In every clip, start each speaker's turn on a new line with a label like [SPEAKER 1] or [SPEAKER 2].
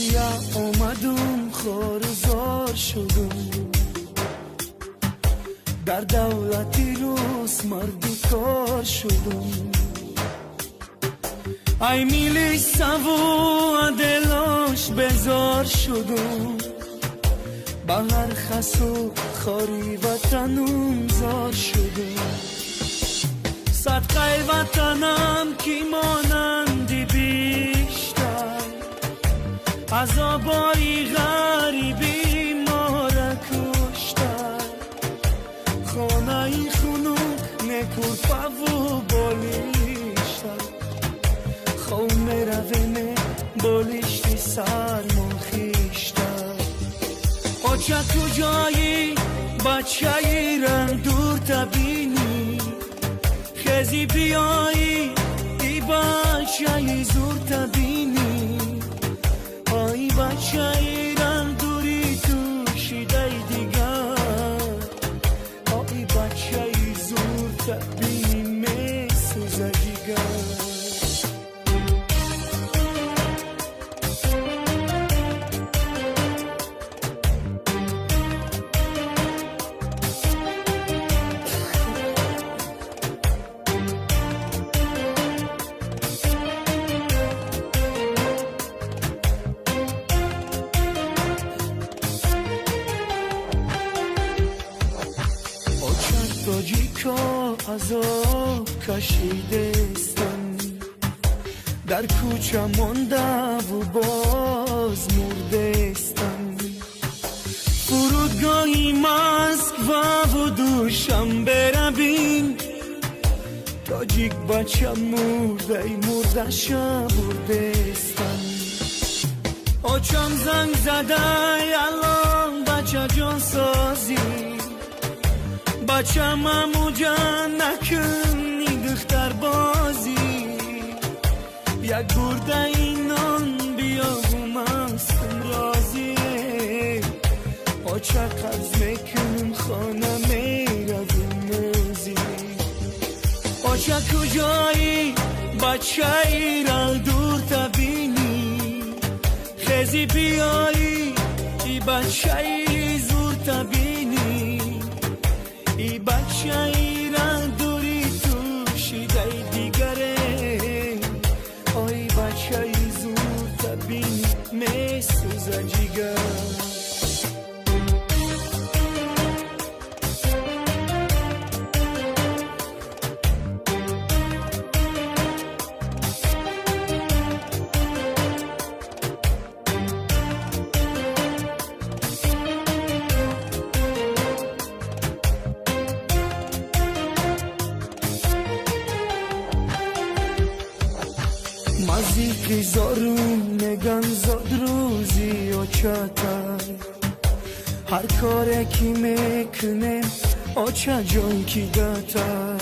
[SPEAKER 1] دنیا اومدم خارزار شدم در دولتی روز مردی کار شدم ای میلی سوو دلاش بزار شدم با هر خس و خاری وطنم زار شدم صدقه وطنم کی مانندی بیشتر عذابای غریبی ما را کشتر خانه خونک نکور پاو بالیشتر خوم روینه بالیشتی سرمان خیشتر آچه کجایی بچه ای را دور تبینی خزی بیایی ای بچه ای زور تبینی آی بچه ای را دوری تو شیده دیگر آی بچه ای زور تبینی می سوزه جیگر تاجیکا عذاب کشیدستن در کوچه مانده و باز مردستن فرودگاهی مسکو و دوشنبه برویم تاجیک بچه مرده ای مرده شب بردستن آچم زنگ زده الان بچه جان سازی بچه ممو جان نکنی دختر بازی یک گرده اینان بیا گمستم رازیه آچه قرض میکنم خانه میروم موزی آچه کجایی بچه ای را دور تبینی خزی بیایی ای بچه ای زور تبینی ای بچه ای را دوری تو شیده دیگره آی بچه ای زور تبینی می سوزه جیگر مزیکی زارون نگن زاد روزی آچه هر کاره کی میکنه آچه جان کی دتر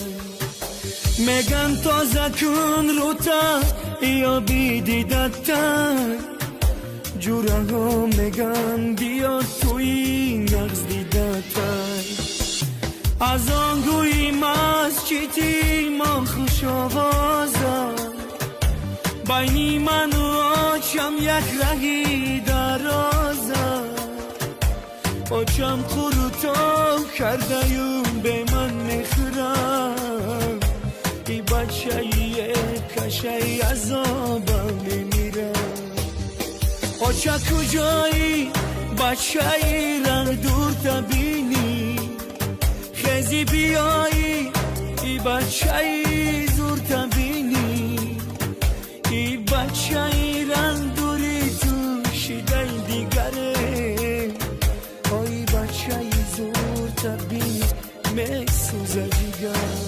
[SPEAKER 1] میگن تازه کن رو تا یا بیدیدتر جوره ها میگن بیا توی نغز دیدتر از آنگوی مسجدی ما خوش آوازم بینی من و آچم یک رهی درازه آچم خورتا کرده یون به من میخورم ای بچه ای کشه ای عذابم میمیرم آچه کجایی بچه ای را دور تبینی خزی بیایی ای بچه ای زور تبینی ای بچه ای را دوری تو شیده دیگره آی بچه ای زور تبینی می سوزه دیگر